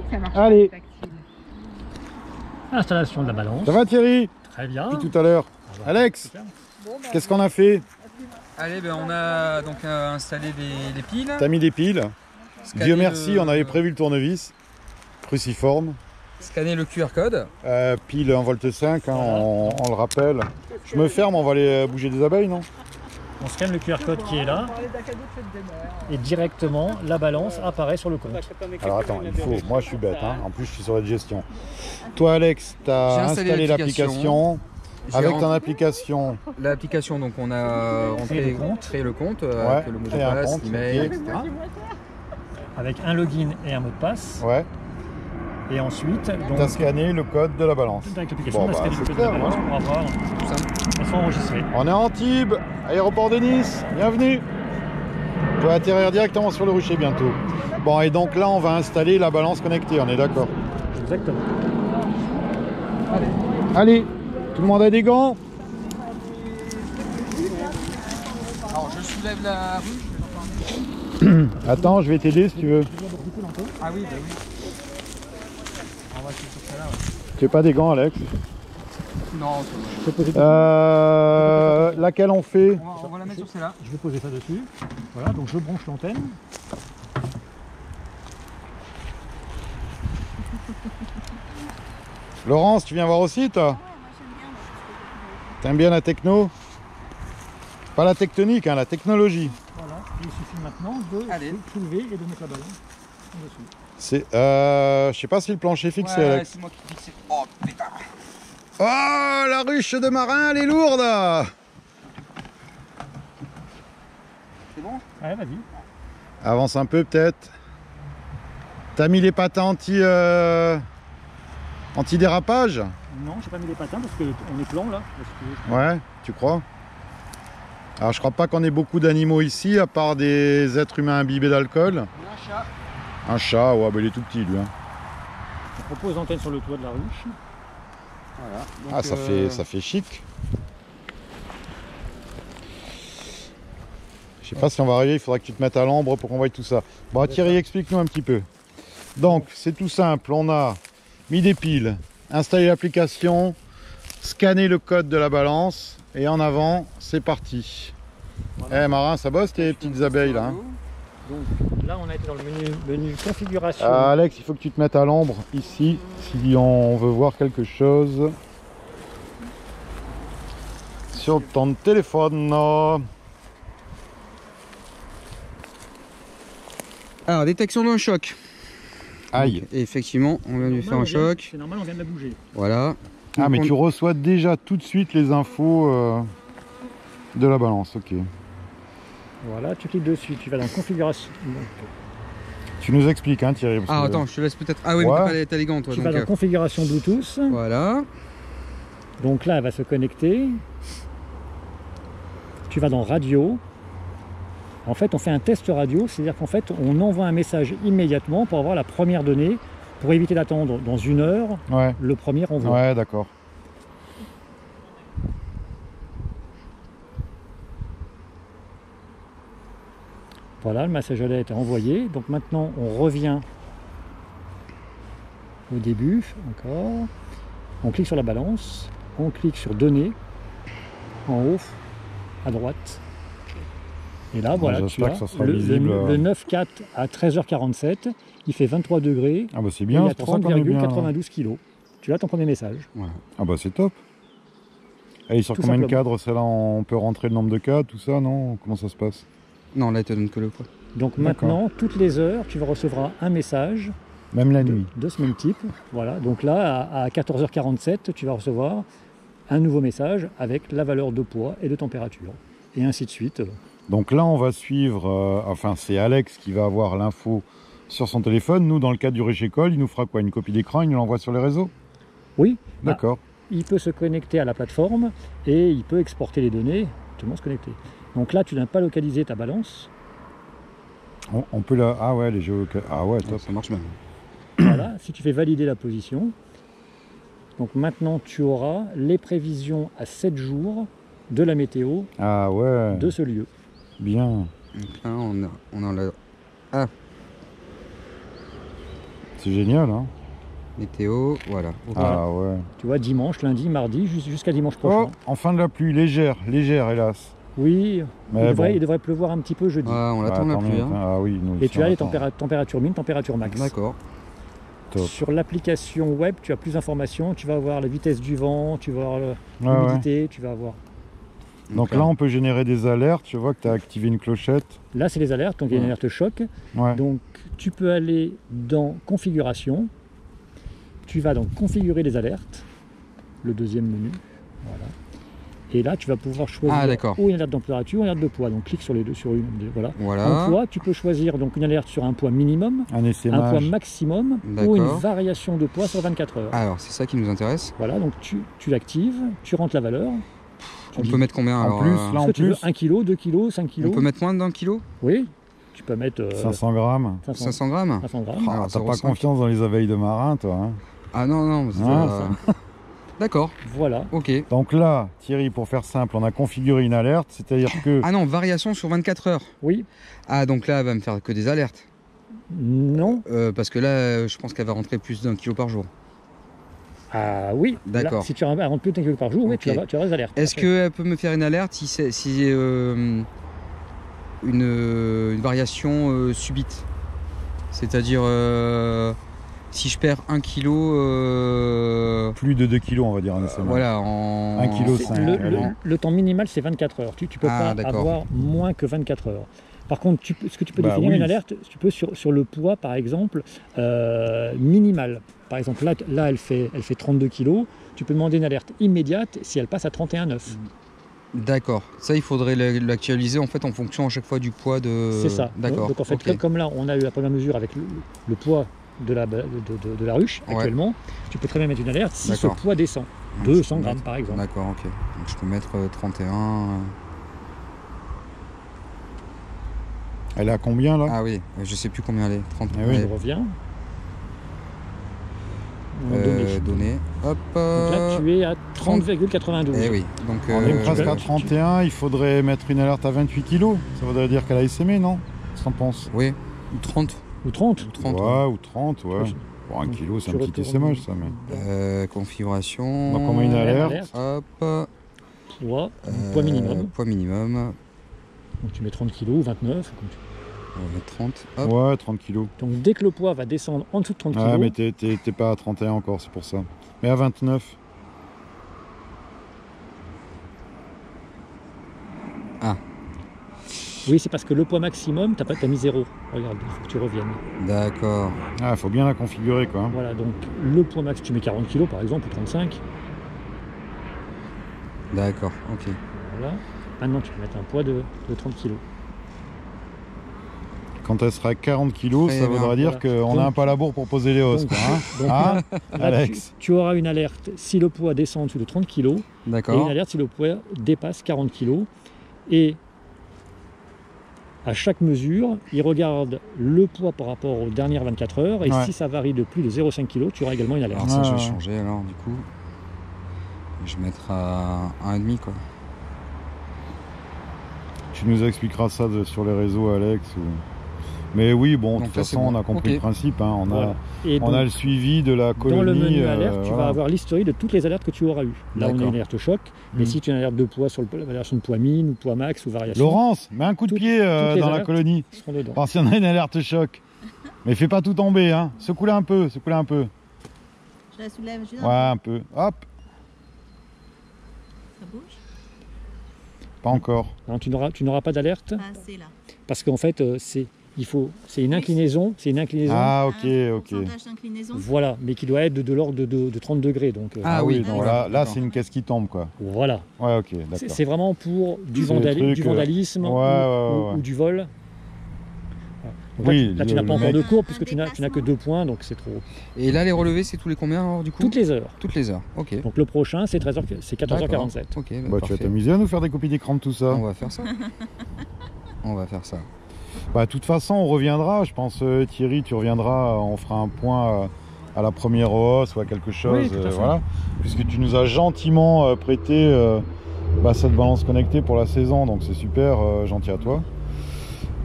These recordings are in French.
Ça marche. Allez. Tactile. Installation de la balance. Ça va Thierry? Très bien. Depuis tout à l'heure. Alex, Super. qu'est-ce qu'on a fait? Allez, ben on a donc installé des piles. T'as mis des piles. Scanner Dieu merci, le- on avait prévu le tournevis. Cruciforme. Scanner le QR code. Pile 1 volt 5, hein, on le rappelle. Je me ferme, on va aller bouger des abeilles, non? On scanne le QR code qui est là et directement la balance apparaît sur le compte. Alors attends, il faut, moi je suis bête, hein. En plus je suis sur la gestion. Toi Alex, tu as J'ai installé installé l'application. l'application. Avec ton application, L'application, donc on a Créé créé le compte Ouais, avec le mot de créé un passe, compte, l'email, ok. etc. Avec un login et un mot de passe. ouais, Et ensuite, tu as donc, scanné le code de la balance. avec l'application, Bon, on a bah, scanné c'est le code de la clair, balance voilà. pour avoir. Tout simple. Elles sont enregistrées. On est à Antibes, aéroport de Nice, bienvenue. Tu vas atterrir directement sur le rucher bientôt. Bon, et donc là on va installer la balance connectée, on est d'accord? Exactement. Allez, tout le monde a des gants? Alors je soulève la ruche. Attends, je vais t'aider si tu veux. Ah oui, bah oui. On va sur celle-là. Tu n'as pas des gants Alex? Non, Je vais poser, Laquelle on fait? on va la mettre sur celle-là. je vais poser ça dessus. Voilà, donc je branche l'antenne. Laurence, tu viens voir aussi toi? T'aimes bien la techno? Pas la tectonique, hein, la technologie. Voilà, et il suffit maintenant de Allez. soulever et de mettre la balance en dessous. C'est, je sais pas si le plancher est fixé Ouais, Alex. c'est moi qui fixe. Oh putain. Oh, la ruche de marin, elle est lourde. C'est bon? Ouais, vas-y. Avance un peu peut-être. T'as mis les patins anti-dérapage? Non, j'ai pas mis les patins parce qu'on est plan là. Ouais, tu crois? Alors je crois pas qu'on ait beaucoup d'animaux ici, à part des êtres humains imbibés d'alcool. Un chat. Un chat, ouais, bah il est tout petit lui. Hein. On propose l'antenne sur le toit de la ruche. Voilà. Donc, Ah, ça fait chic. Je sais pas si on va arriver, il faudra que tu te mettes à l'ombre pour qu'on voie tout ça. Bon, Thierry, explique-nous un petit peu. Donc, c'est tout simple, on a mis des piles, installé l'application, scanné le code de la balance, et en avant, c'est parti. Eh Marin, ça bosse tes petites abeilles là, hein? Donc là, on a été dans le menu configuration. Alex, il faut que tu te mettes à l'ombre ici, si on veut voir quelque chose sur ton téléphone. Alors, détection d'un choc. Aïe. Et effectivement, on vient de lui faire un choc. C'est normal, on vient de la bouger. Voilà. Ah, mais Donc, tu reçois déjà tout de suite les infos de la balance, ok. Voilà, tu cliques dessus, tu vas dans configuration. Tu nous expliques, hein, Thierry. Ah, attends, je te laisse peut-être. Ah oui, Ouais. mais t'as les gants, toi. Tu Donc, vas dans configuration Bluetooth. voilà. Donc là, elle va se connecter. Tu vas dans radio. En fait, on fait un test radio, c'est-à-dire qu'en fait, on envoie un message immédiatement pour avoir la première donnée, pour éviter d'attendre dans 1 heure Ouais, le premier envoi. ouais, d'accord. Voilà, le message a été envoyé. Donc maintenant, on revient au début, encore. On clique sur la balance, on clique sur données, en haut, à droite. Et là, voilà, tu j'espère as que ça sera le visible. 9-4 à 13h47, il fait 23 degrés, Ah bah c'est et bien, il c'est a pour ça qu'on est bien. 30,92 kg. Tu as ton premier message. Ouais. Ah bah c'est top. Et sur Tout combien de simplement. cadres, celle-là, on peut rentrer le nombre de cadres, tout ça, non? Comment ça se passe? Non, là, il te donne que le poids. Donc D'accord. maintenant, toutes les heures, tu recevras un message Même la nuit. de ce même type. Voilà, donc là, à 14h47, tu vas recevoir un nouveau message avec la valeur de poids et de température. Et ainsi de suite. Donc là, on va suivre, enfin c'est Alex qui va avoir l'info sur son téléphone. Nous, dans le cadre du Réchécol, il nous fera quoi? Une copie d'écran, il nous l'envoie sur les réseaux? Oui, D'accord. il peut se connecter à la plateforme et il peut exporter les données, tout le monde se connecter. Donc là, tu n'as pas localisé ta balance. On peut la... Ah ouais, les géo... Ah ouais, top. Ça marche bien. Voilà, si tu fais valider la position. Donc maintenant, tu auras les prévisions à 7 jours de la météo Ah ouais, de ce lieu. bien. Donc là, on a la... Ah, C'est génial, hein. Météo, voilà. Ok. Ah ouais. Tu vois, dimanche, lundi, mardi, jusqu'à dimanche prochain. Oh, enfin de la pluie, légère, hélas. Oui, Mais il devrait pleuvoir un petit peu jeudi. On l'attend la tant pluie. mieux. Hein. Ah oui, nous Et ici, tu as on les attend. températures minimum, température max. D'accord. Top. Sur l'application web, tu as plus d'informations. Tu vas avoir la vitesse du vent, tu vas avoir Ouais, l'humidité, tu vas avoir... Donc là, on peut générer des alertes. Tu vois que tu as activé une clochette. Là, c'est les alertes, donc il y a une alerte choc. Ouais. Donc, tu peux aller dans Configuration. Tu vas donc configurer les alertes, le deuxième menu. Voilà. Et là, tu vas pouvoir choisir ou une alerte de température ou une alerte de poids. Donc, clique sur les deux, sur une. Voilà. En poids, tu peux choisir donc une alerte sur un poids minimum, un poids maximum ou une variation de poids sur 24 heures. Alors, c'est ça qui nous intéresse. Voilà, donc tu l'actives, tu rentres la valeur. On peut mettre combien alors, en plus, là, en plus 1 kg, 2 kg, 5 kg. On peut mettre moins d'1 kg? Oui, tu peux mettre 500 grammes. 500 grammes. 500 grammes. Ah, t'as pas confiance dans les abeilles de marin, toi, hein? Ah non, D'accord. Voilà. Ok. Donc là, Thierry, pour faire simple, on a configuré une alerte, c'est-à-dire que... Ah non, variation sur 24 heures. Oui. Ah, donc là, elle va me faire que des alertes. Non. Parce que là, je pense qu'elle va rentrer plus d'1 kg par jour. Ah oui. D'accord. Si tu rentres plus d'1 kg par jour, oui, tu auras des alertes. Est-ce qu'elle peut me faire une alerte si une variation subite? C'est-à-dire... si je perds 1 kg... Plus de 2 kg, on va dire en SMA. Voilà, en... 1 kg 5. Le temps minimal, c'est 24 heures. Tu peux pas avoir moins que 24 heures. Par contre, ce que tu peux définir une alerte, tu peux sur le poids, par exemple, minimal. Par exemple, là elle fait 32 kg. Tu peux demander une alerte immédiate si elle passe à 31,9. D'accord. Ça, il faudrait l'actualiser en fait en fonction à chaque fois du poids de... C'est ça. D'accord. Donc en fait, comme là, on a eu la première mesure avec le poids de la ruche actuellement, tu peux très bien mettre une alerte si ce poids descend. 200 grammes par exemple. D'accord, ok. Donc je peux mettre 31. Elle est à combien là? Ah oui, je sais plus combien elle est. 30. Oui. Je reviens. Données. Hop. Donc là tu es à 30,92. Eh oui. Donc on est presque à 31, il faudrait mettre une alerte à 28 kg. Ça voudrait dire qu'elle a essaimé, non? Qu'est-ce que t'en penses? Oui. Ou 30. Ou 30. Ouais, ou 30, ouais. Pour 1 kg, c'est un petit essaimage ça. Mais... configuration. Donc on met une alerte. Hop. Poids minimum. Poids minimum. Donc tu mets 30 kg ou 29. On va mettre 30. Hop. Ouais, 30 kg. Donc dès que le poids va descendre en dessous de 30 kg. Ah, mais t'es pas à 31 encore, c'est pour ça. Mais à 29. Ah. Oui, c'est parce que le poids maximum, t'as mis 0. Regarde, il faut que tu reviennes. D'accord. Ah, il faut bien la configurer quoi. Voilà, donc le poids max, tu mets 40 kg par exemple, ou 35. D'accord, ok. Voilà. Maintenant, tu peux mettre un poids de 30 kg. Quand elle sera à 40 kg, ça voudra dire qu'on a un palabour pour poser les os. Là, Alex, tu auras une alerte si le poids descend en dessous de 30 kg. D'accord. Et une alerte si le poids dépasse 40 kg. Et à chaque mesure, il regarde le poids par rapport aux dernières 24 heures. Et si ça varie de plus de 0,5 kg, tu auras également une alerte. Alors ça, je vais changer alors du coup. Je vais mettre à 1,5 quoi. Tu nous expliqueras ça sur les réseaux, Alex. Mais oui, bon, de toute façon, on a compris le principe. Hein. On a le suivi de la colonie. Dans le menu alerte, tu vas avoir l'historique de toutes les alertes que tu auras eues. Là, on a une alerte choc. Mais si tu as une alerte de poids sur la version de poids min ou poids max ou variation. Laurence, mets un coup de pied dans la colonie. Parce qu'il y en a une alerte choc. Mais fais pas tout tomber. Hein. Secoue-la un peu. Secoue-la un peu. Je la soulève juste un peu. Hop. Ça bouge? Pas encore. Non, tu n'auras pas d'alerte. Ah, c'est là. Parce qu'en fait, c'est une inclinaison. C'est une inclinaison. Ah, ok. Pourcentage d'inclinaison. Voilà, mais qui doit être de l'ordre de 30 degrés. Donc, ah oui, donc là c'est une caisse qui tombe quoi. Voilà. Ouais, ok, d'accord. C'est vraiment pour du vandalisme ou du vol. Donc là, tu n'as pas encore de cours puisque tu n'as que 2 points, donc c'est trop. Et là, les relevés, c'est tous les combien alors du coup? Toutes les heures. Toutes les heures, ok. Donc le prochain, c'est 14h47. Ok, tu vas t'amuser à nous faire des copies d'écran de tout ça. On va faire ça. On va faire ça. De toute façon, on reviendra. Je pense, Thierry, tu reviendras. On fera un point à la première hausse ou à quelque chose. Voilà. Puisque tu nous as gentiment prêté cette balance connectée pour la saison. Donc c'est super gentil à toi.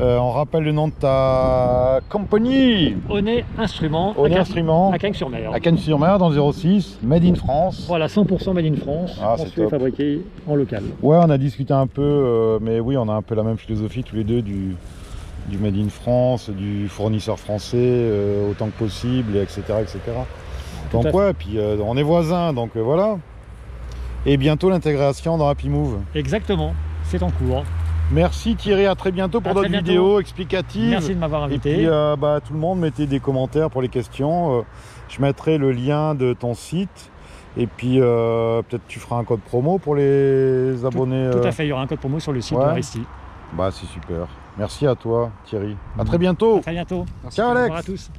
On rappelle le nom de ta compagnie. Honnet Instruments. Honnet Instruments. À Cagnes-sur-Mer. À Cagnes-sur-Mer dans le 06. Made in France. Voilà, 100% made in France. Ah, c'est top. Fabriqué en local. Ouais, on a discuté un peu, mais oui, on a un peu la même philosophie tous les deux du Made in France, du fournisseur français autant que possible, etc. etc. Donc ouais, puis on est voisins, donc voilà. Et bientôt l'intégration dans Happy Move. Exactement, c'est en cours. Merci Thierry, à très bientôt pour d'autres vidéos explicatives. Merci de m'avoir invité. Et puis tout le monde mettez des commentaires pour les questions. Je mettrai le lien de ton site. Et puis peut-être tu feras un code promo pour les abonnés. Tout à fait, il y aura un code promo sur le site de Aristi. Bah c'est super. Merci à toi Thierry. À très bientôt. À très bientôt. Ciao Alex. Au revoir à tous.